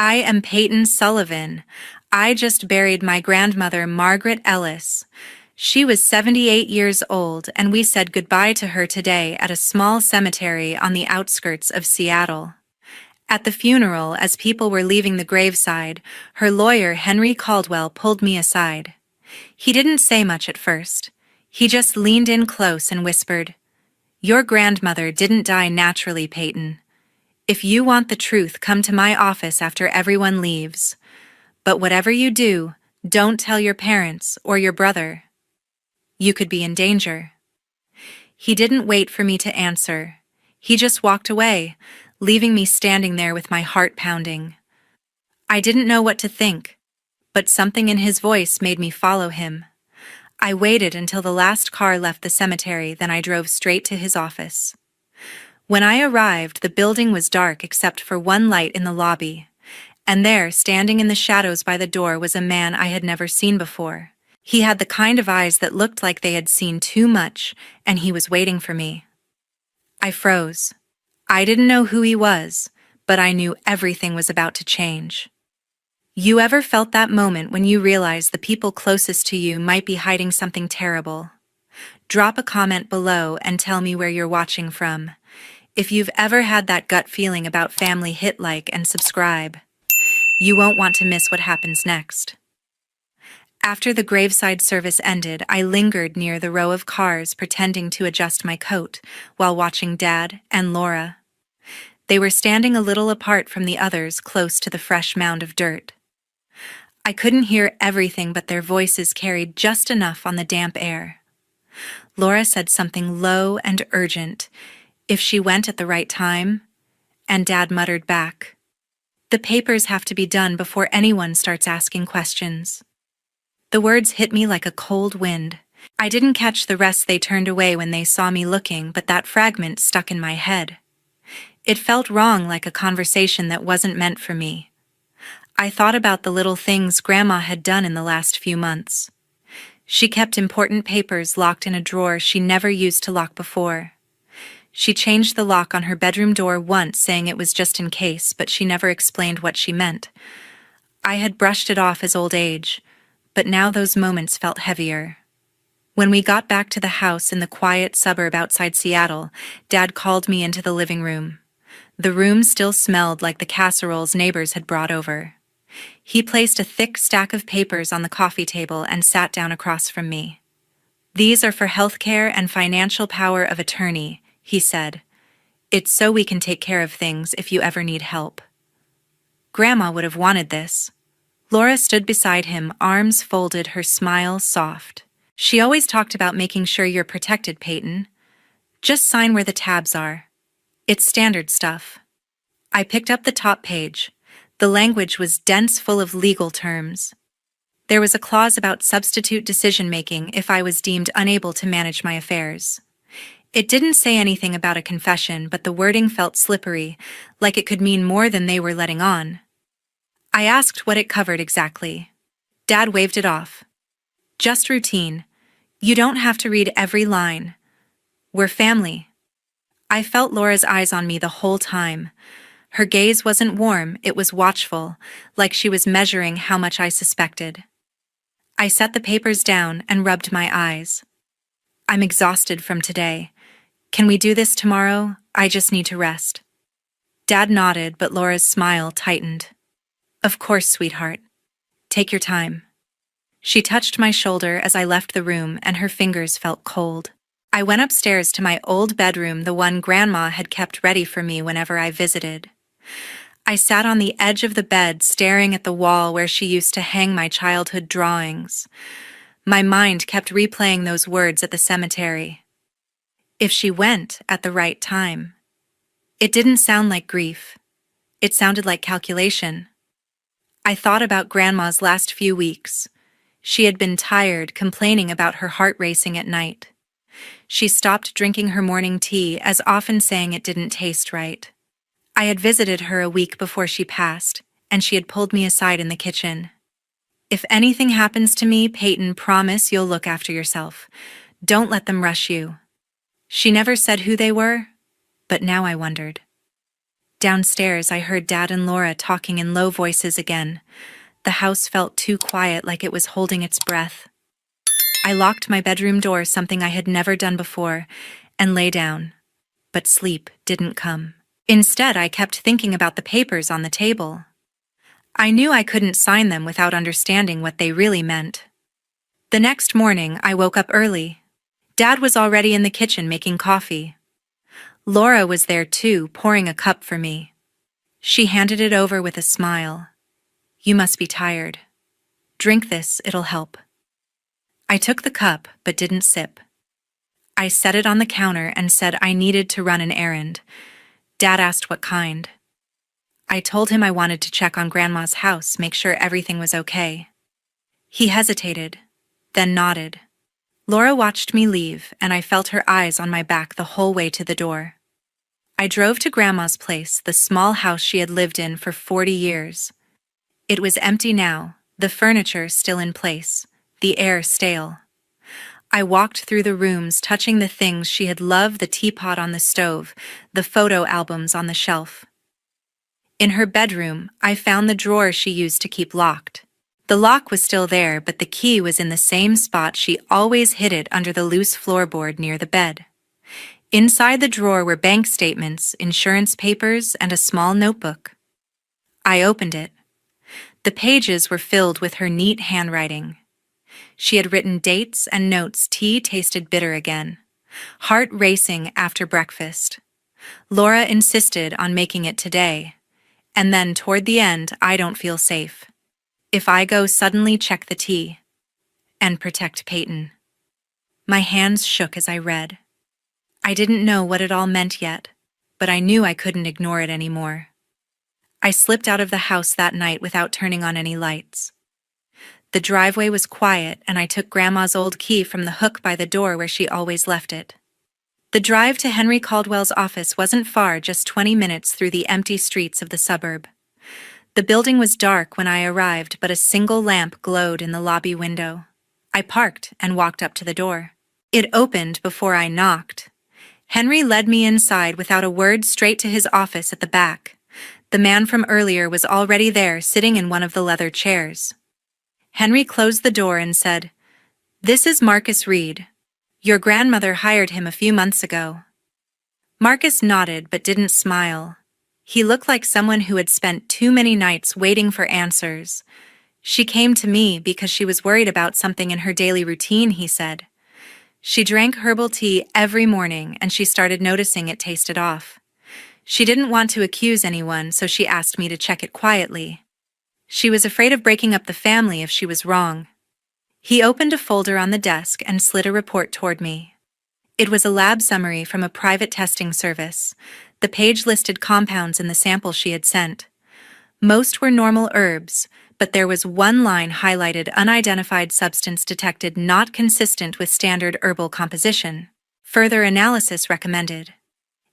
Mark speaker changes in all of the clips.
Speaker 1: I am Peyton Sullivan. I just buried my grandmother, Margaret Ellis. She was 78 years old, and we said goodbye to her today at a small cemetery on the outskirts of Seattle. At the funeral, as people were leaving the graveside, her lawyer, Henry Caldwell, pulled me aside. He didn't say much at first. He just leaned in close and whispered, "Your grandmother didn't die naturally, Peyton. If you want the truth, come to my office after everyone leaves. But whatever you do, don't tell your parents or your brother. You could be in danger." He didn't wait for me to answer. He just walked away, leaving me standing there with my heart pounding. I didn't know what to think, but something in his voice made me follow him. I waited until the last car left the cemetery, then I drove straight to his office. When I arrived, the building was dark except for one light in the lobby, and there, standing in the shadows by the door, was a man I had never seen before. He had the kind of eyes that looked like they had seen too much, and he was waiting for me. I froze. I didn't know who he was, but I knew everything was about to change. You ever felt that moment when you realize the people closest to you might be hiding something terrible? Drop a comment below and tell me where you're watching from. If you've ever had that gut feeling about family, hit like and subscribe. You won't want to miss what happens next. After the graveside service ended, I lingered near the row of cars pretending to adjust my coat while watching Dad and Laura. They were standing a little apart from the others, close to the fresh mound of dirt. I couldn't hear everything, but their voices carried just enough on the damp air. Laura said something low and urgent, if she went at the right time, and Dad muttered back, "The papers have to be done before anyone starts asking questions." The words hit me like a cold wind. I didn't catch the rest. They turned away when they saw me looking, but that fragment stuck in my head. It felt wrong, like a conversation that wasn't meant for me. I thought about the little things Grandma had done in the last few months. She kept important papers locked in a drawer she never used to lock before. She changed the lock on her bedroom door once, saying it was just in case, but she never explained what she meant. I had brushed it off as old age, but now those moments felt heavier. When we got back to the house in the quiet suburb outside Seattle, Dad called me into the living room. The room still smelled like the casseroles neighbors had brought over. He placed a thick stack of papers on the coffee table and sat down across from me. "These are for healthcare and financial power of attorney," he said. "It's so we can take care of things if you ever need help." Grandma would have wanted this. Laura stood beside him, arms folded, her smile soft. "She always talked about making sure you're protected, Peyton. Just sign where the tabs are. It's standard stuff." I picked up the top page. The language was dense, full of legal terms. There was a clause about substitute decision-making if I was deemed unable to manage my affairs. It didn't say anything about a confession, but the wording felt slippery, like it could mean more than they were letting on. I asked what it covered exactly. Dad waved it off. "Just routine. You don't have to read every line. We're family." I felt Laura's eyes on me the whole time. Her gaze wasn't warm, it was watchful, like she was measuring how much I suspected. I set the papers down and rubbed my eyes. "I'm exhausted from today. Can we do this tomorrow? I just need to rest." Dad nodded, but Laura's smile tightened. "Of course, sweetheart. Take your time." She touched my shoulder as I left the room, and her fingers felt cold. I went upstairs to my old bedroom, the one Grandma had kept ready for me whenever I visited. I sat on the edge of the bed, staring at the wall where she used to hang my childhood drawings. My mind kept replaying those words at the cemetery. If she went at the right time. It didn't sound like grief. It sounded like calculation. I thought about Grandma's last few weeks. She had been tired, complaining about her heart racing at night. She stopped drinking her morning tea, as often saying it didn't taste right. I had visited her a week before she passed, and she had pulled me aside in the kitchen. "If anything happens to me, Peyton, promise you'll look after yourself. Don't let them rush you." She never said who they were, but now I wondered. Downstairs, I heard Dad and Laura talking in low voices again. The house felt too quiet, like it was holding its breath. I locked my bedroom door, something I had never done before, and lay down. But sleep didn't come. Instead, I kept thinking about the papers on the table. I knew I couldn't sign them without understanding what they really meant. The next morning, I woke up early. Dad was already in the kitchen making coffee. Laura was there too, pouring a cup for me. She handed it over with a smile. "You must be tired. Drink this, it'll help." I took the cup, but didn't sip. I set it on the counter and said I needed to run an errand. Dad asked what kind. I told him I wanted to check on Grandma's house, make sure everything was okay. He hesitated, then nodded. Laura watched me leave, and I felt her eyes on my back the whole way to the door. I drove to Grandma's place, the small house she had lived in for 40 years. It was empty now, the furniture still in place, the air stale. I walked through the rooms, touching the things she had loved, the teapot on the stove, the photo albums on the shelf. In her bedroom, I found the drawer she used to keep locked. The lock was still there, but the key was in the same spot she always hid it, under the loose floorboard near the bed. Inside the drawer were bank statements, insurance papers, and a small notebook. I opened it. The pages were filled with her neat handwriting. She had written dates and notes. Tea tasted bitter again. Heart racing after breakfast. Laura insisted on making it today. And then toward the end, I don't feel safe. If I go, suddenly check the tea. And protect Peyton. My hands shook as I read. I didn't know what it all meant yet, but I knew I couldn't ignore it anymore. I slipped out of the house that night without turning on any lights. The driveway was quiet, and I took Grandma's old key from the hook by the door where she always left it. The drive to Henry Caldwell's office wasn't far, just 20 minutes through the empty streets of the suburb. The building was dark when I arrived, but a single lamp glowed in the lobby window. I parked and walked up to the door. It opened before I knocked. Henry led me inside without a word, straight to his office at the back. The man from earlier was already there, sitting in one of the leather chairs. Henry closed the door and said, "This is Marcus Reed. Your grandmother hired him a few months ago." Marcus nodded but didn't smile. He looked like someone who had spent too many nights waiting for answers. "She came to me because she was worried about something in her daily routine," he said. "She drank herbal tea every morning, and she started noticing it tasted off. She didn't want to accuse anyone, so she asked me to check it quietly. She was afraid of breaking up the family if she was wrong." He opened a folder on the desk and slid a report toward me. It was a lab summary from a private testing service. The page listed compounds in the sample she had sent. Most were normal herbs, but there was one line highlighted: "Unidentified substance detected, not consistent with standard herbal composition. Further analysis recommended."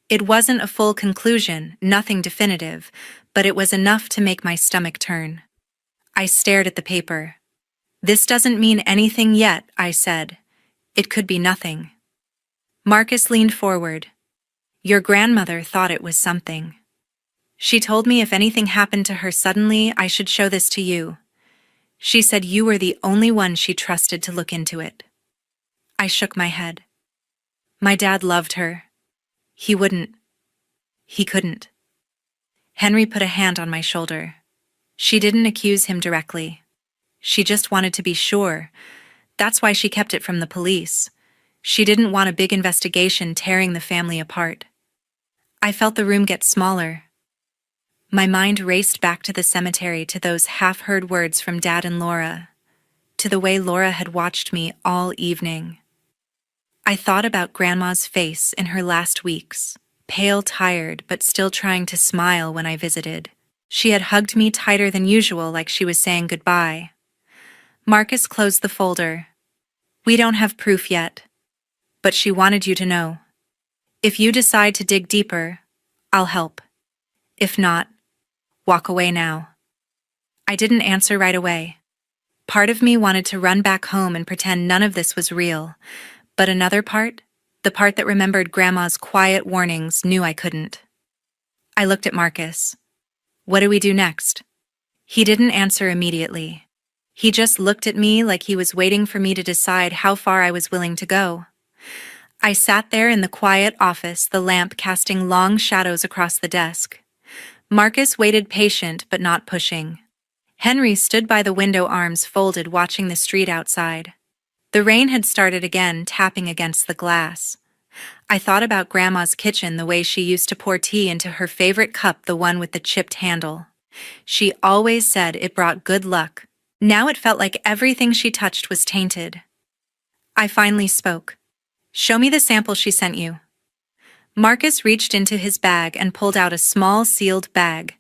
Speaker 1: It wasn't a full conclusion, nothing definitive, but it was enough to make my stomach turn. I stared at the paper. "This doesn't mean anything yet," I said. "It could be nothing." Marcus leaned forward. "Your grandmother thought it was something. She told me if anything happened to her suddenly, I should show this to you. She said you were the only one she trusted to look into it." I shook my head. "My dad loved her. He couldn't." Henry put a hand on my shoulder. "She didn't accuse him directly. She just wanted to be sure. That's why she kept it from the police. She didn't want a big investigation tearing the family apart." I felt the room get smaller. My mind raced back to the cemetery, to those half-heard words from Dad and Laura, to the way Laura had watched me all evening. I thought about Grandma's face in her last weeks, pale, tired, but still trying to smile when I visited. She had hugged me tighter than usual, like she was saying goodbye. Marcus closed the folder. "We don't have proof yet, but she wanted you to know. If you decide to dig deeper, I'll help. If not, walk away now." I didn't answer right away. Part of me wanted to run back home and pretend none of this was real, but another part, the part that remembered Grandma's quiet warnings, knew I couldn't. I looked at Marcus. What do we do next? He didn't answer immediately. He just looked at me like he was waiting for me to decide how far I was willing to go. I sat there in the quiet office, the lamp casting long shadows across the desk. Marcus waited, patient but not pushing. Henry stood by the window, arms folded, watching the street outside. The rain had started again, tapping against the glass. I thought about Grandma's kitchen, the way she used to pour tea into her favorite cup, the one with the chipped handle. She always said it brought good luck. Now it felt like everything she touched was tainted. I finally spoke. Show me the sample she sent you. Marcus reached into his bag and pulled out a small sealed bag.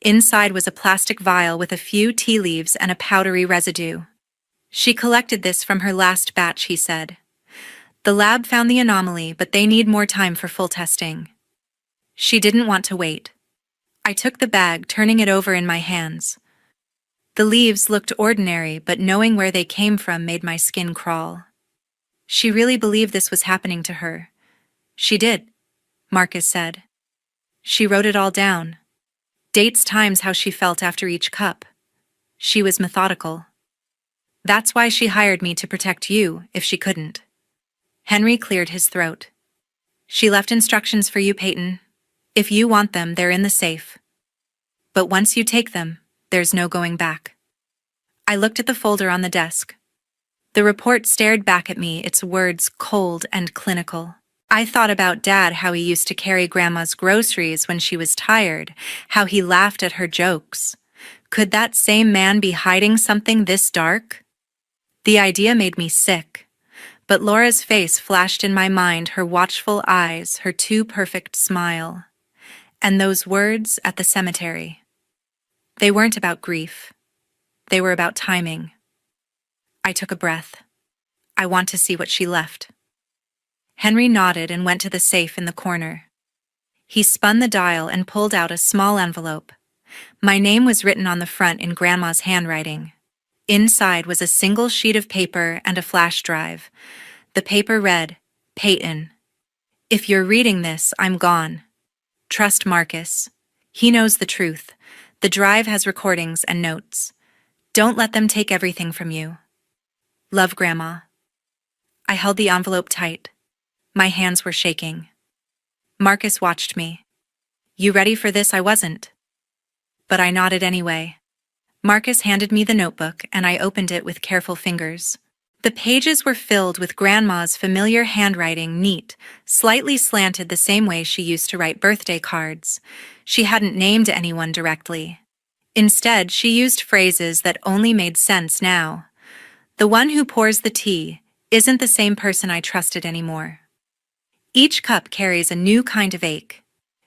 Speaker 1: Inside was a plastic vial with a few tea leaves and a powdery residue. She collected this from her last batch, he said. The lab found the anomaly, but they need more time for full testing. She didn't want to wait. I took the bag, turning it over in my hands. The leaves looked ordinary, but knowing where they came from made my skin crawl. She really believed this was happening to her. She did, Marcus said. She wrote it all down. Dates, times, how she felt after each cup. She was methodical. That's why she hired me, to protect you if she couldn't. Henry cleared his throat. She left instructions for you, Peyton. If you want them, they're in the safe. But once you take them, there's no going back. I looked at the folder on the desk. The report stared back at me, its words cold and clinical. I thought about Dad, how he used to carry Grandma's groceries when she was tired, how he laughed at her jokes. Could that same man be hiding something this dark? The idea made me sick. But Laura's face flashed in my mind, her watchful eyes, her too perfect smile. And those words at the cemetery. They weren't about grief. They were about timing. I took a breath. I want to see what she left. Henry nodded and went to the safe in the corner. He spun the dial and pulled out a small envelope. My name was written on the front in Grandma's handwriting. Inside was a single sheet of paper and a flash drive. The paper read, Peyton. If you're reading this, I'm gone. Trust Marcus. He knows the truth. The drive has recordings and notes. Don't let them take everything from you. Love, Grandma. I held the envelope tight. My hands were shaking. Marcus watched me. You ready for this? I wasn't. But I nodded anyway. Marcus handed me the notebook, and I opened it with careful fingers. The pages were filled with Grandma's familiar handwriting, neat, slightly slanted, the same way she used to write birthday cards. She hadn't named anyone directly. Instead, she used phrases that only made sense now. The one who pours the tea isn't the same person I trusted anymore. Each cup carries a new kind of ache.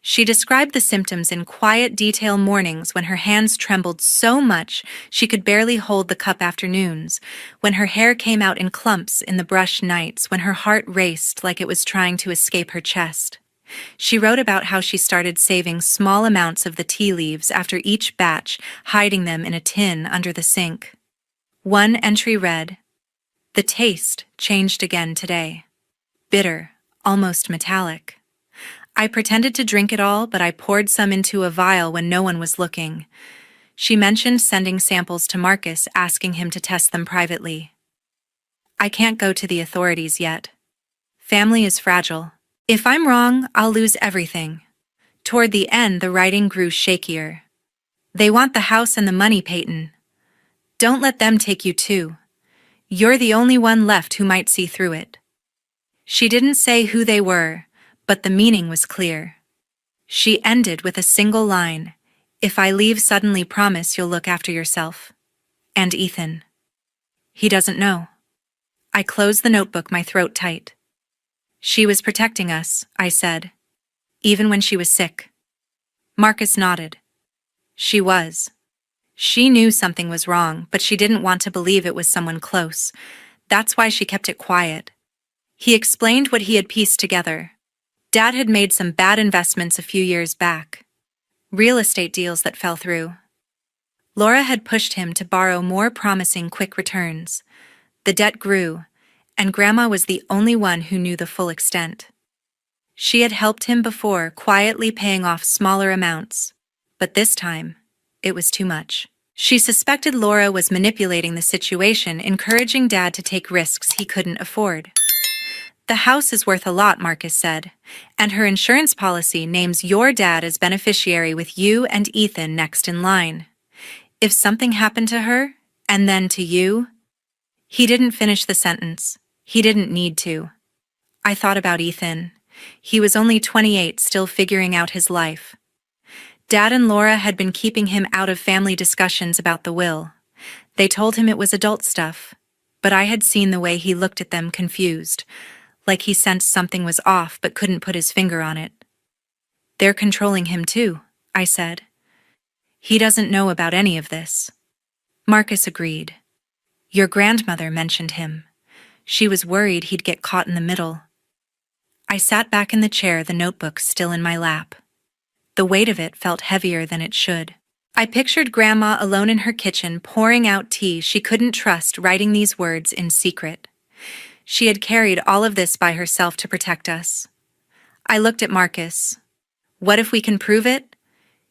Speaker 1: She described the symptoms in quiet detail: mornings when her hands trembled so much she could barely hold the cup, afternoons when her hair came out in clumps in the brush, nights when her heart raced like it was trying to escape her chest. She wrote about how she started saving small amounts of the tea leaves after each batch, hiding them in a tin under the sink. One entry read, "The taste changed again today. Bitter, almost metallic. I pretended to drink it all, but I poured some into a vial when no one was looking." She mentioned sending samples to Marcus, asking him to test them privately. I can't go to the authorities yet. Family is fragile. If I'm wrong, I'll lose everything. Toward the end, the writing grew shakier. They want the house and the money, Peyton. Don't let them take you too. You're the only one left who might see through it. She didn't say who they were, but the meaning was clear. She ended with a single line, "If I leave suddenly, promise you'll look after yourself. And Ethan. He doesn't know." I closed the notebook, my throat tight. She was protecting us, I said, even when she was sick. Marcus nodded. She was. She knew something was wrong, but she didn't want to believe it was someone close. That's why she kept it quiet. He explained what he had pieced together. Dad had made some bad investments a few years back. Real estate deals that fell through. Laura had pushed him to borrow more, promising quick returns. The debt grew, and Grandma was the only one who knew the full extent. She had helped him before, quietly paying off smaller amounts. But this time, it was too much. She suspected Laura was manipulating the situation, encouraging Dad to take risks he couldn't afford. The house is worth a lot, Marcus said, and her insurance policy names your dad as beneficiary with you and Ethan next in line. If something happened to her, and then to you... He didn't finish the sentence. He didn't need to. I thought about Ethan. He was only 28, still figuring out his life. Dad and Laura had been keeping him out of family discussions about the will. They told him it was adult stuff, but I had seen the way he looked at them, confused, like he sensed something was off but couldn't put his finger on it. They're controlling him too, I said. He doesn't know about any of this. Marcus agreed. Your grandmother mentioned him. She was worried he'd get caught in the middle. I sat back in the chair, the notebook still in my lap. The weight of it felt heavier than it should. I pictured Grandma alone in her kitchen, pouring out tea she couldn't trust, writing these words in secret. She had carried all of this by herself to protect us. I looked at Marcus. What if we can prove it?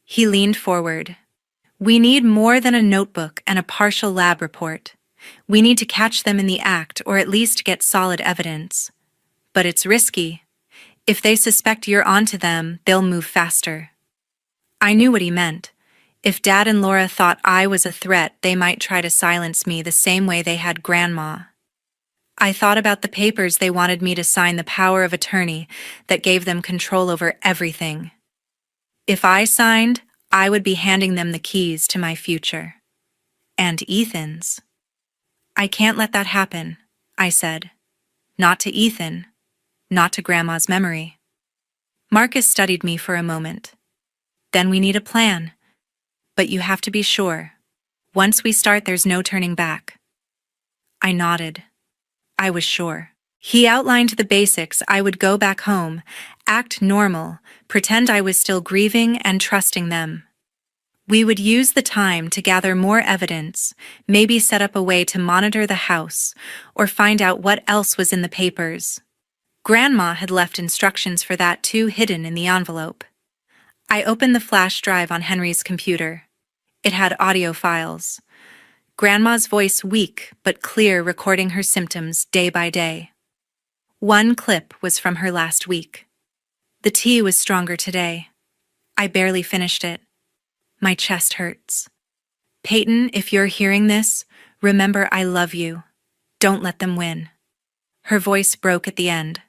Speaker 1: He leaned forward. We need more than a notebook and a partial lab report. We need to catch them in the act, or at least get solid evidence. But it's risky. If they suspect you're onto them, they'll move faster. I knew what he meant. If Dad and Laura thought I was a threat, they might try to silence me the same way they had Grandma. I thought about the papers they wanted me to sign, the power of attorney that gave them control over everything. If I signed, I would be handing them the keys to my future. And Ethan's. I can't let that happen, I said. Not to Ethan. Not to Grandma's memory. Marcus studied me for a moment. Then we need a plan. But you have to be sure. Once we start, there's no turning back. I nodded. I was sure. He outlined the basics. I would go back home, act normal, pretend I was still grieving and trusting them. We would use the time to gather more evidence, maybe set up a way to monitor the house, or find out what else was in the papers. Grandma had left instructions for that too, hidden in the envelope. I opened the flash drive on Henry's computer. It had audio files. Grandma's voice, weak but clear, recording her symptoms day by day. One clip was from her last week. The tea was stronger today. I barely finished it. My chest hurts. Peyton, if you're hearing this, remember I love you. Don't let them win. Her voice broke at the end.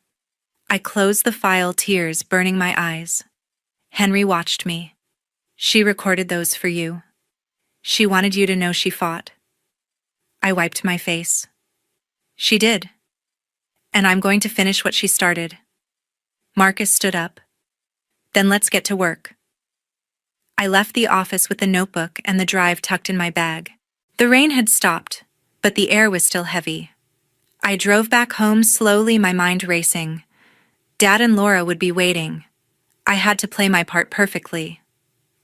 Speaker 1: I closed the file, tears burning my eyes. Henry watched me. She recorded those for you. She wanted you to know she fought. I wiped my face. She did. And I'm going to finish what she started. Marcus stood up. Then let's get to work. I left the office with the notebook and the drive tucked in my bag. The rain had stopped, but the air was still heavy. I drove back home slowly, my mind racing. Dad and Laura would be waiting. I had to play my part perfectly.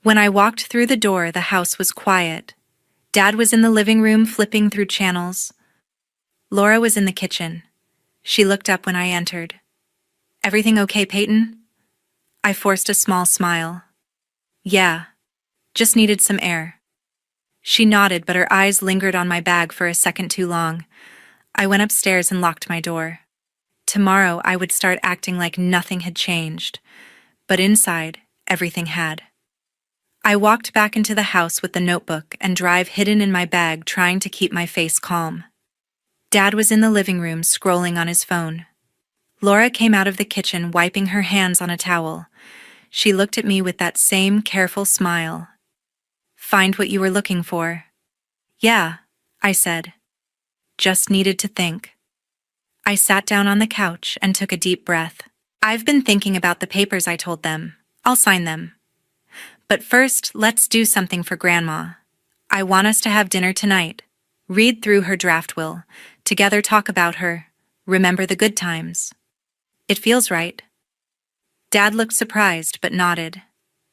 Speaker 1: When I walked through the door, the house was quiet. Dad was in the living room flipping through channels. Laura was in the kitchen. She looked up when I entered. Everything okay, Peyton? I forced a small smile. Yeah, just needed some air. She nodded, but her eyes lingered on my bag for a second too long. I went upstairs and locked my door. Tomorrow I would start acting like nothing had changed, but inside, everything had. I walked back into the house with the notebook and drive hidden in my bag, trying to keep my face calm. Dad was in the living room scrolling on his phone. Laura came out of the kitchen, wiping her hands on a towel. She looked at me with that same careful smile. Find what you were looking for? Yeah, I said. Just needed to think. I sat down on the couch and took a deep breath. I've been thinking about the papers, I told them. I'll sign them. But first, let's do something for Grandma. I want us to have dinner tonight. Read through her draft will. Together talk about her. Remember the good times. It feels right. Dad looked surprised but nodded.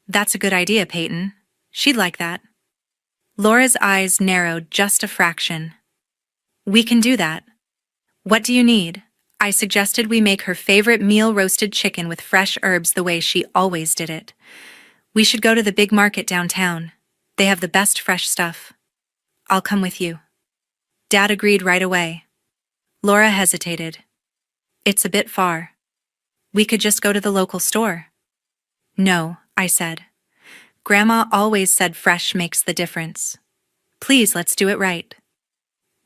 Speaker 1: That's a good idea, Peyton. She'd like that. Laura's eyes narrowed just a fraction. We can do that. What do you need? I suggested we make her favorite meal, roasted chicken with fresh herbs the way she always did it. We should go to the big market downtown. They have the best fresh stuff. I'll come with you. Dad agreed right away. Laura hesitated. It's a bit far. We could just go to the local store. No, I said. Grandma always said fresh makes the difference. Please, let's do it right.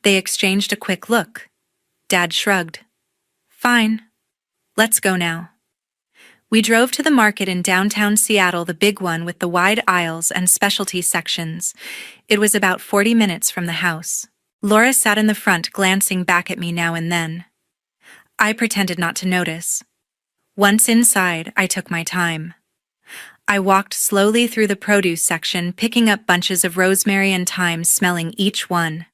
Speaker 1: They exchanged a quick look. Dad shrugged. Fine. Let's go now. We drove to the market in downtown Seattle, the big one with the wide aisles and specialty sections. It was about 40 minutes from the house. Laura sat in the front, glancing back at me now and then. I pretended not to notice. Once inside, I took my time. I walked slowly through the produce section, picking up bunches of rosemary and thyme, smelling each one.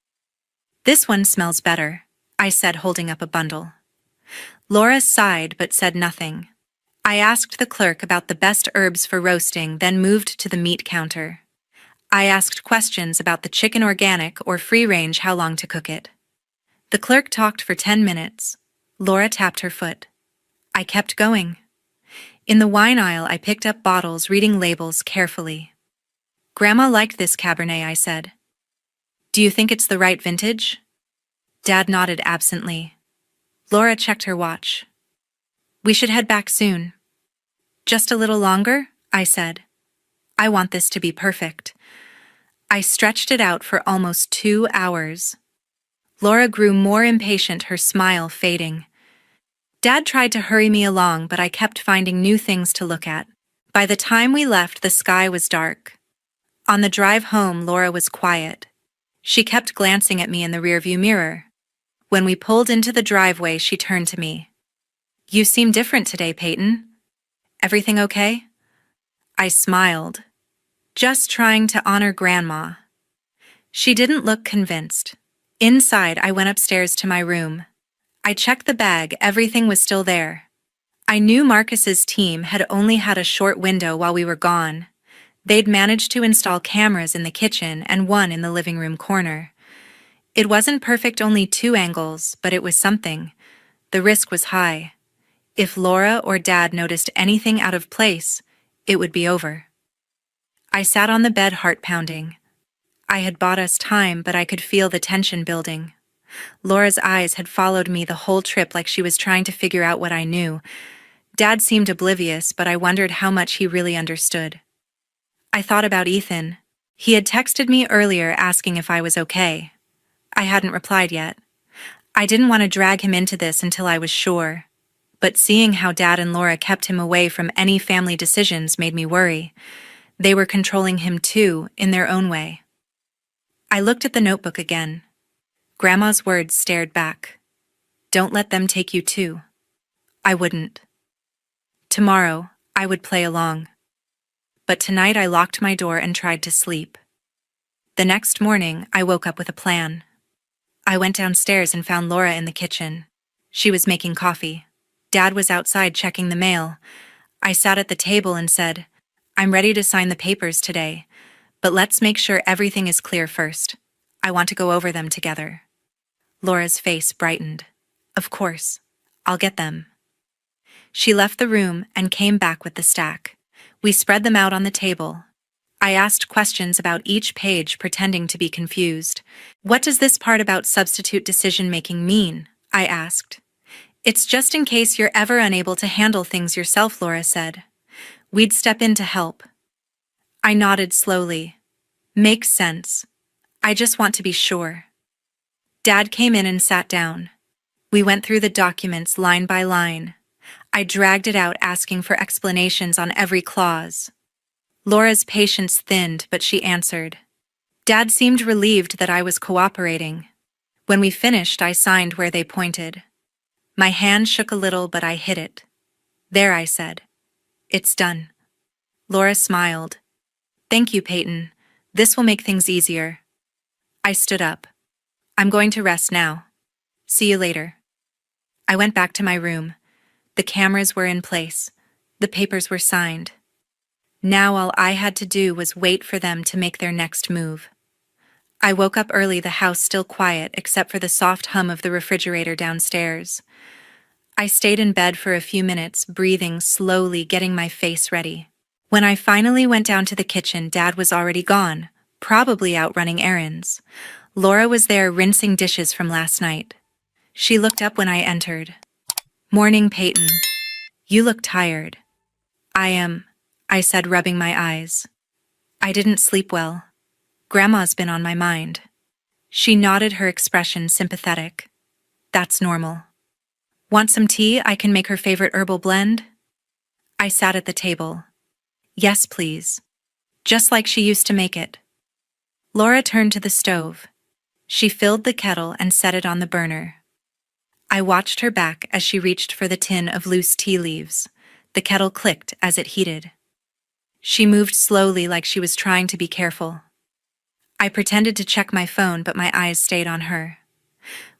Speaker 1: This one smells better, I said, holding up a bundle. Laura sighed but said nothing. I asked the clerk about the best herbs for roasting, then moved to the meat counter. I asked questions about the chicken, organic or free-range, how long to cook it. The clerk talked for 10 minutes. Laura tapped her foot. I kept going. In the wine aisle, I picked up bottles, reading labels carefully. Grandma liked this Cabernet, I said. Do you think it's the right vintage? Dad nodded absently. Laura checked her watch. We should head back soon. Just a little longer? I said. I want this to be perfect. I stretched it out for almost 2 hours. Laura grew more impatient, her smile fading. Dad tried to hurry me along, but I kept finding new things to look at. By the time we left, the sky was dark. On the drive home, Laura was quiet. She kept glancing at me in the rearview mirror. When we pulled into the driveway, she turned to me. You seem different today, Peyton. Everything okay? I smiled. Just trying to honor Grandma. She didn't look convinced. Inside, I went upstairs to my room. I checked the bag, everything was still there. I knew Marcus's team had only had a short window while we were gone. They'd managed to install cameras in the kitchen and one in the living room corner. It wasn't perfect, only 2 angles, but it was something. The risk was high. If Laura or Dad noticed anything out of place, it would be over. I sat on the bed, heart pounding. I had bought us time, but I could feel the tension building. Laura's eyes had followed me the whole trip, like she was trying to figure out what I knew. Dad seemed oblivious, but I wondered how much he really understood. I thought about Ethan. He had texted me earlier asking if I was okay. I hadn't replied yet. I didn't want to drag him into this until I was sure. But seeing how Dad and Laura kept him away from any family decisions made me worry. They were controlling him too, in their own way. I looked at the notebook again. Grandma's words stared back. Don't let them take you too. I wouldn't. Tomorrow, I would play along. But tonight I locked my door and tried to sleep. The next morning, I woke up with a plan. I went downstairs and found Laura in the kitchen. She was making coffee. Dad was outside checking the mail. I sat at the table and said, I'm ready to sign the papers today, but let's make sure everything is clear first. I want to go over them together. Laura's face brightened. Of course. I'll get them. She left the room and came back with the stack. We spread them out on the table. I asked questions about each page, pretending to be confused. What does this part about substitute decision-making mean? I asked. It's just in case you're ever unable to handle things yourself, Laura said. We'd step in to help. I nodded slowly. Makes sense. I just want to be sure. Dad came in and sat down. We went through the documents line by line. I dragged it out, asking for explanations on every clause. Laura's patience thinned, but she answered. Dad seemed relieved that I was cooperating. When we finished, I signed where they pointed. My hand shook a little, but I hid it. There, I said. It's done. Laura smiled. Thank you, Peyton. This will make things easier. I stood up. I'm going to rest now. See you later. I went back to my room. The cameras were in place. The papers were signed. Now all I had to do was wait for them to make their next move. I woke up early, the house still quiet except for the soft hum of the refrigerator downstairs. I stayed in bed for a few minutes, breathing slowly, getting my face ready. When I finally went down to the kitchen, Dad was already gone, probably out running errands. Laura was there rinsing dishes from last night. She looked up when I entered. "Morning, Peyton. You look tired." "I am," I said, rubbing my eyes. "I didn't sleep well. Grandma's been on my mind." She nodded, her expression sympathetic. "That's normal. Want some tea? I can make her favorite herbal blend." I sat at the table. "Yes, please. Just like she used to make it." Laura turned to the stove. She filled the kettle and set it on the burner. I watched her back as she reached for the tin of loose tea leaves. The kettle clicked as it heated. She moved slowly, like she was trying to be careful. I pretended to check my phone, but my eyes stayed on her.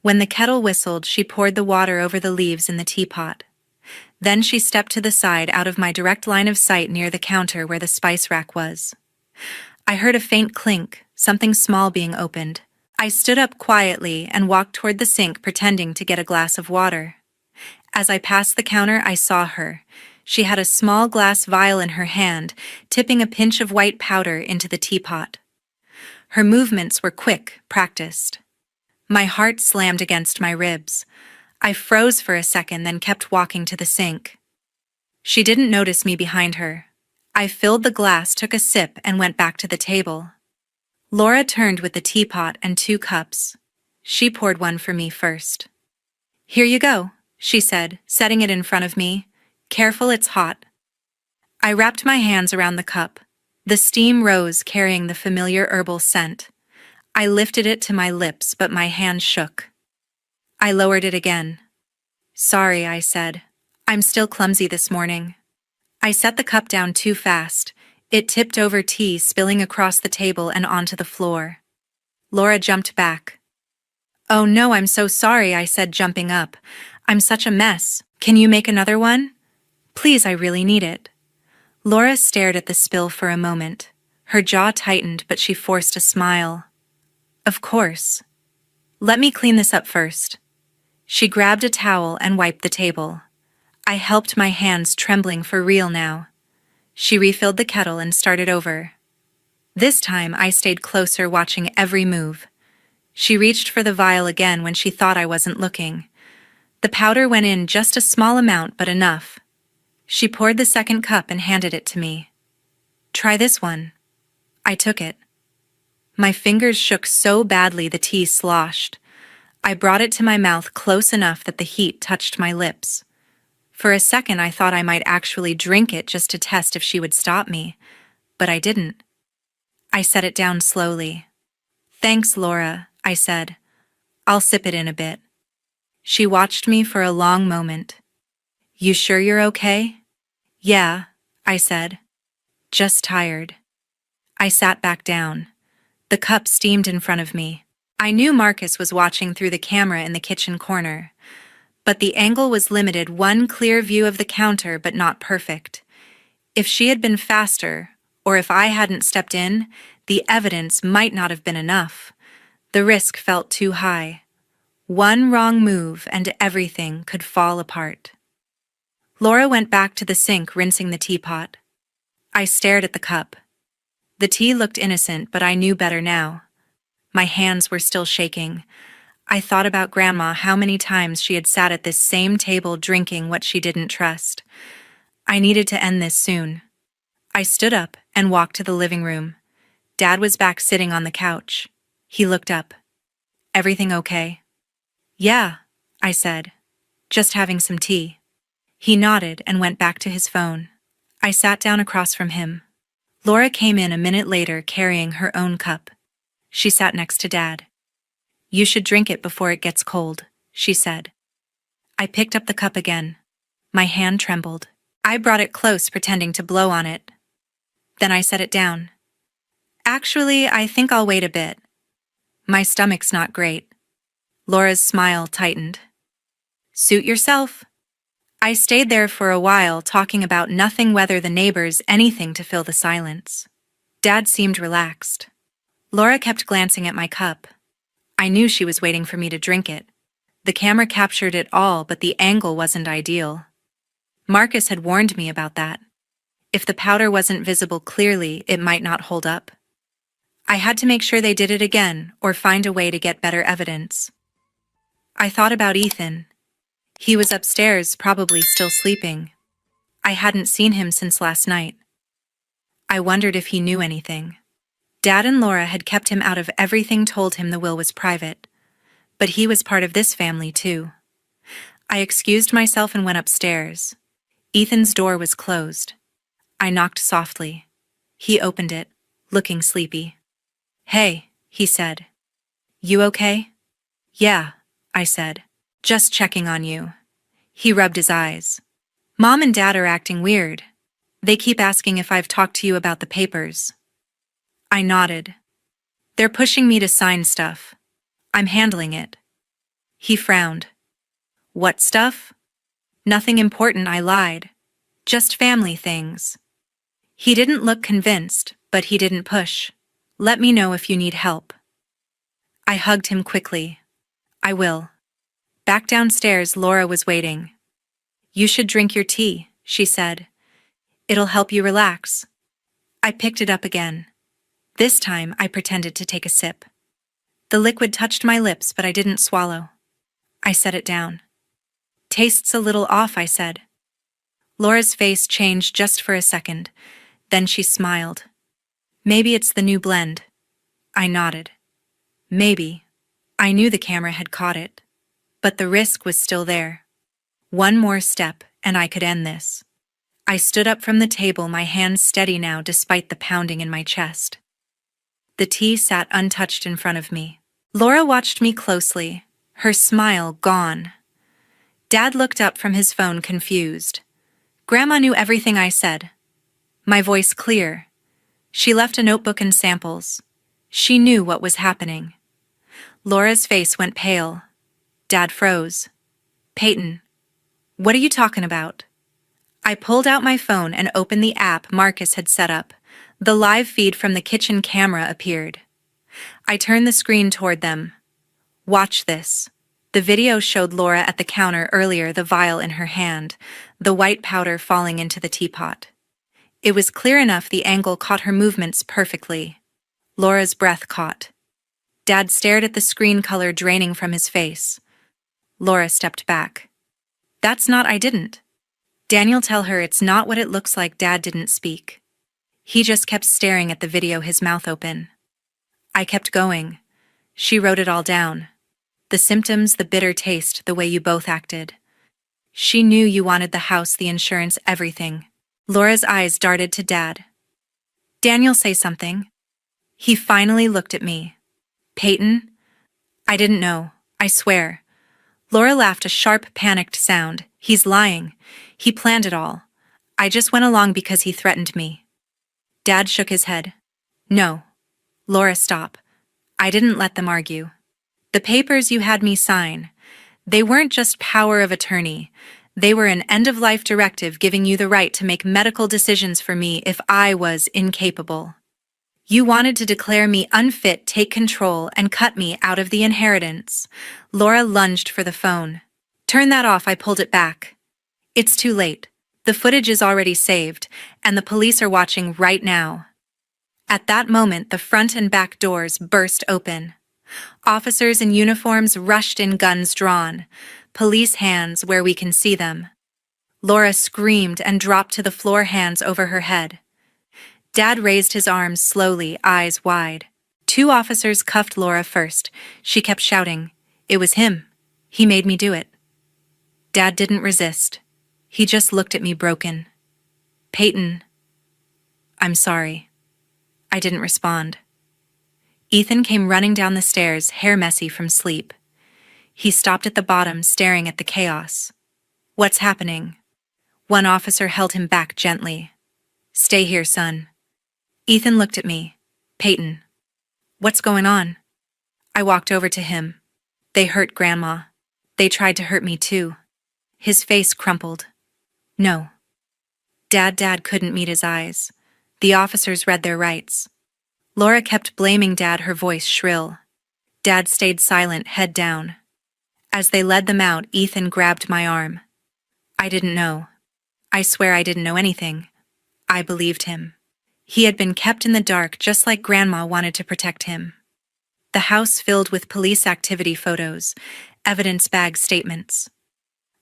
Speaker 1: When the kettle whistled, she poured the water over the leaves in the teapot. Then she stepped to the side, out of my direct line of sight, near the counter where the spice rack was. I heard a faint clink, something small being opened. I stood up quietly and walked toward the sink, pretending to get a glass of water. As I passed the counter, I saw her. She had a small glass vial in her hand, tipping a pinch of white powder into the teapot. Her movements were quick, practiced. My heart slammed against my ribs. I froze for a second, then kept walking to the sink. She didn't notice me behind her. I filled the glass, took a sip, and went back to the table. Laura turned with the teapot and 2 cups. She poured one for me first. "Here you go," she said, setting it in front of me. "Careful, it's hot." I wrapped my hands around the cup. The steam rose, carrying the familiar herbal scent. I lifted it to my lips, but my hand shook. I lowered it again. "Sorry," I said. "I'm still clumsy this morning." I set the cup down too fast. It tipped over, tea spilling across the table and onto the floor. Laura jumped back. "Oh no, I'm so sorry," I said, jumping up. "I'm such a mess. Can you make another one? Please, I really need it." Laura stared at the spill for a moment. Her jaw tightened, but she forced a smile. "Of course. Let me clean this up first." She grabbed a towel and wiped the table. I helped, my hands trembling for real now. She refilled the kettle and started over. This time I stayed closer, watching every move. She reached for the vial again when she thought I wasn't looking. The powder went in, just a small amount, but enough. She poured the 2nd cup and handed it to me. "Try this one." I took it. My fingers shook so badly the tea sloshed. I brought it to my mouth close enough that the heat touched my lips. For a second I thought I might actually drink it, just to test if she would stop me, but I didn't. I set it down slowly. "Thanks, Laura," I said. "I'll sip it in a bit." She watched me for a long moment. "You sure you're okay?" "Yeah," I said. "Just tired." I sat back down. The cup steamed in front of me. I knew Marcus was watching through the camera in the kitchen corner. But the angle was limited, one clear view of the counter, but not perfect. If she had been faster, or if I hadn't stepped in, the evidence might not have been enough. The risk felt too high. One wrong move and everything could fall apart. Laura went back to the sink, rinsing the teapot. I stared at the cup. The tea looked innocent, but I knew better now. My hands were still shaking. I thought about Grandma, how many times she had sat at this same table drinking what she didn't trust. I needed to end this soon. I stood up and walked to the living room. Dad was back, sitting on the couch. He looked up. "Everything okay?" "Yeah," I said. "Just having some tea." He nodded and went back to his phone. I sat down across from him. Laura came in a minute later, carrying her own cup. She sat next to Dad. "You should drink it before it gets cold," she said. I picked up the cup again. My hand trembled. I brought it close, pretending to blow on it. Then I set it down. "Actually, I think I'll wait a bit. My stomach's not great." Laura's smile tightened. "Suit yourself." I stayed there for a while, talking about nothing, weather, the neighbors, anything to fill the silence. Dad seemed relaxed. Laura kept glancing at my cup. I knew she was waiting for me to drink it. The camera captured it all, but the angle wasn't ideal. Marcus had warned me about that. If the powder wasn't visible clearly, it might not hold up. I had to make sure they did it again, or find a way to get better evidence. I thought about Ethan. He was upstairs, probably still sleeping. I hadn't seen him since last night. I wondered if he knew anything. Dad and Laura had kept him out of everything, told him the will was private. But he was part of this family, too. I excused myself and went upstairs. Ethan's door was closed. I knocked softly. He opened it, looking sleepy. "Hey," he said. "You okay?" "Yeah," I said. "Just checking on you." He rubbed his eyes. "Mom and Dad are acting weird. They keep asking if I've talked to you about the papers." I nodded. "They're pushing me to sign stuff. I'm handling it." He frowned. "What stuff?" "Nothing important," I lied. "Just family things." He didn't look convinced, but he didn't push. "Let me know if you need help." I hugged him quickly. "I will." Back downstairs, Laura was waiting. "You should drink your tea," she said. "It'll help you relax." I picked it up again. This time, I pretended to take a sip. The liquid touched my lips, but I didn't swallow. I set it down. "Tastes a little off," I said. Laura's face changed just for a second. Then she smiled. "Maybe it's the new blend." I nodded. Maybe. I knew the camera had caught it. But the risk was still there. One more step, and I could end this. I stood up from the table, my hands steady now despite the pounding in my chest. The tea sat untouched in front of me. Laura watched me closely, her smile gone. Dad looked up from his phone, confused. Grandma knew everything I said. My voice clear. She left a notebook and samples. She knew what was happening. Laura's face went pale. Dad froze. "Peyton, what are you talking about?" I pulled out my phone and opened the app Marcus had set up. The live feed from the kitchen camera appeared. I turned the screen toward them. "Watch this." The video showed Laura at the counter earlier, the vial in her hand, the white powder falling into the teapot. It was clear enough, the angle caught her movements perfectly. Laura's breath caught. Dad stared at the screen, color draining from his face. Laura stepped back. I didn't." "Daniel, tell her it's not what it looks like." Dad didn't speak. He just kept staring at the video, his mouth open. I kept going. "She wrote it all down. The symptoms, the bitter taste, the way you both acted. She knew you wanted the house, the insurance, everything." Laura's eyes darted to Dad. "Daniel, say something." He finally looked at me. "Peyton?" "I didn't know. I swear." Laura laughed, a sharp, panicked sound. "He's lying. He planned it all. I just went along because he threatened me." Dad shook his head. "No." "Laura, stop. I didn't let them argue. The papers you had me sign, they weren't just power of attorney. They were an end-of-life directive giving you the right to make medical decisions for me if I was incapable. You wanted to declare me unfit, take control, and cut me out of the inheritance." Laura lunged for the phone. "Turn that off." I pulled it back. "It's too late. The footage is already saved, and the police are watching right now." At that moment, the front and back doors burst open. Officers in uniforms rushed in, guns drawn. Police hands where we can see them. Laura screamed and dropped to the floor, hands over her head. Dad raised his arms slowly, eyes wide. Two officers cuffed Laura first. She kept shouting, "It was him. He made me do it." Dad didn't resist. He just looked at me, broken. "Peyton, I'm sorry." I didn't respond. Ethan came running down the stairs, hair messy from sleep. He stopped at the bottom, staring at the chaos. "What's happening?" One officer held him back gently. "Stay here, son." Ethan looked at me. "Peyton, what's going on?" I walked over to him. "They hurt Grandma. They tried to hurt me too." His face crumpled. "No." Dad couldn't meet his eyes. The officers read their rights. Laura kept blaming Dad, her voice shrill. Dad stayed silent, head down. As they led them out, Ethan grabbed my arm. I didn't know. I swear I didn't know anything. I believed him. He had been kept in the dark just like Grandma wanted to protect him. The house filled with police activity photos, evidence bag statements.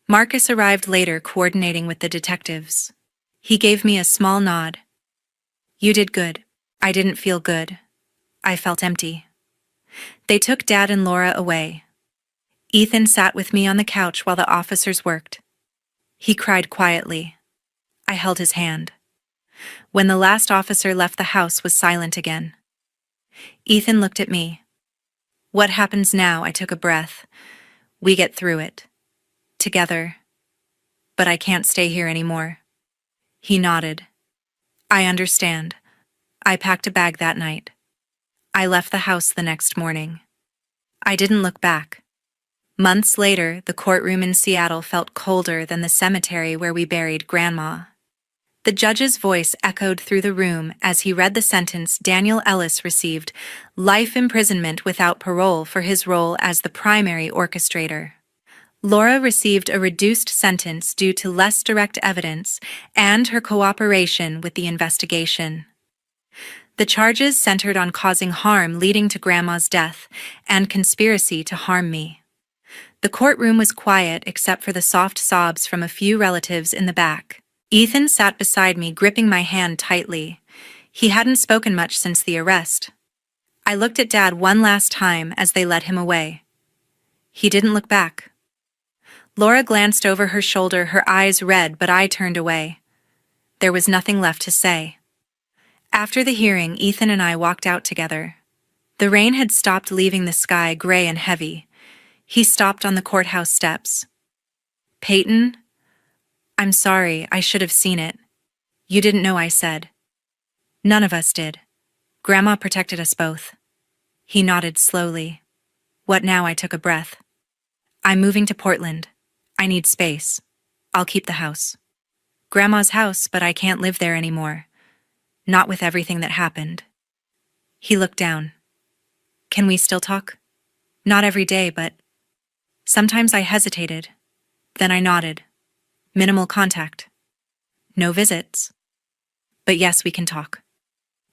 Speaker 1: Marcus arrived later, coordinating with the detectives. He gave me a small nod. You did good. I didn't feel good. I felt empty. They took Dad and Laura away. Ethan sat with me on the couch while the officers worked. He cried quietly. I held his hand. When the last officer left, the house was silent again. Ethan looked at me. What happens now? I took a breath. We get through it. Together. But I can't stay here anymore. He nodded. I understand. I packed a bag that night. I left the house the next morning. I didn't look back. Months later, the courtroom in Seattle felt colder than the cemetery where we buried Grandma. The judge's voice echoed through the room as he read the sentence. Daniel Ellis received life imprisonment without parole for his role as the primary orchestrator. Laura received a reduced sentence due to less direct evidence and her cooperation with the investigation. The charges centered on causing harm leading to Grandma's death and conspiracy to harm me. The courtroom was quiet except for the soft sobs from a few relatives in the back. Ethan sat beside me, gripping my hand tightly. He hadn't spoken much since the arrest. I looked at Dad one last time as they led him away. He didn't look back. Laura glanced over her shoulder, her eyes red, but I turned away. There was nothing left to say. After the hearing, Ethan and I walked out together. The rain had stopped, leaving the sky gray and heavy. He stopped on the courthouse steps. Peyton? I'm sorry, I should have seen it. You didn't know, I said. None of us did. Grandma protected us both. He nodded slowly. What now? I took a breath. I'm moving to Portland. I need space. I'll keep the house. Grandma's house, but I can't live there anymore. Not with everything that happened. He looked down. Can we still talk? Not every day, but... Sometimes I hesitated. Then I nodded. Minimal contact. No visits. But yes, we can talk.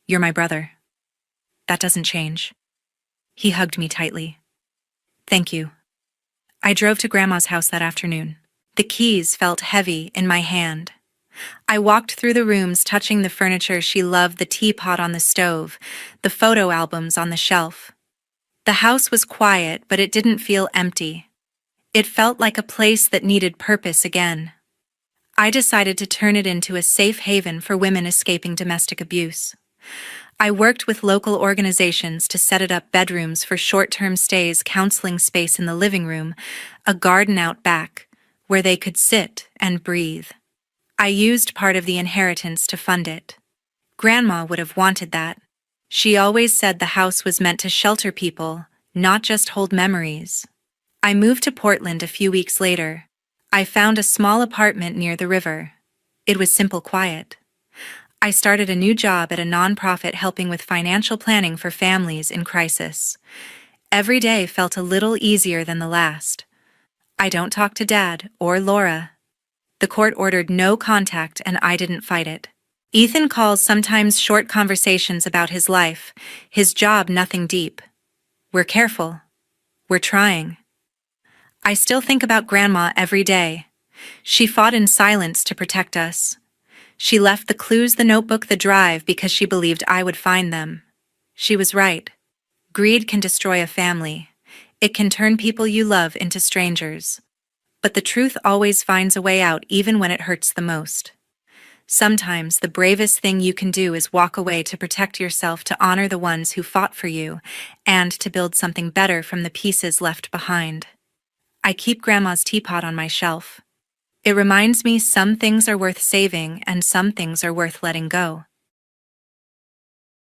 Speaker 1: You're my brother. That doesn't change. He hugged me tightly. Thank you. I drove to Grandma's house that afternoon. The keys felt heavy in my hand. I walked through the rooms, touching the furniture she loved, the teapot on the stove, the photo albums on the shelf. The house was quiet, but it didn't feel empty. It felt like a place that needed purpose again. I decided to turn it into a safe haven for women escaping domestic abuse. I worked with local organizations to set it up: bedrooms for short-term stays, counseling space in the living room, a garden out back where they could sit and breathe. I used part of the inheritance to fund it. Grandma would have wanted that. She always said the house was meant to shelter people, not just hold memories. I moved to Portland a few weeks later. I found a small apartment near the river. It was simple, quiet. I started a new job at a nonprofit helping with financial planning for families in crisis. Every day felt a little easier than the last. I don't talk to Dad or Laura. The court ordered no contact, and I didn't fight it. Ethan calls, sometimes short conversations about his life, his job, nothing deep. We're careful. We're trying. I still think about Grandma every day. She fought in silence to protect us. She left the clues, the notebook, the drive, because she believed I would find them. She was right. Greed can destroy a family. It can turn people you love into strangers. But the truth always finds a way out, even when it hurts the most. Sometimes the bravest thing you can do is walk away to protect yourself, to honor the ones who fought for you, and to build something better from the pieces left behind. I keep Grandma's teapot on my shelf. It reminds me some things are worth saving and some things are worth letting go.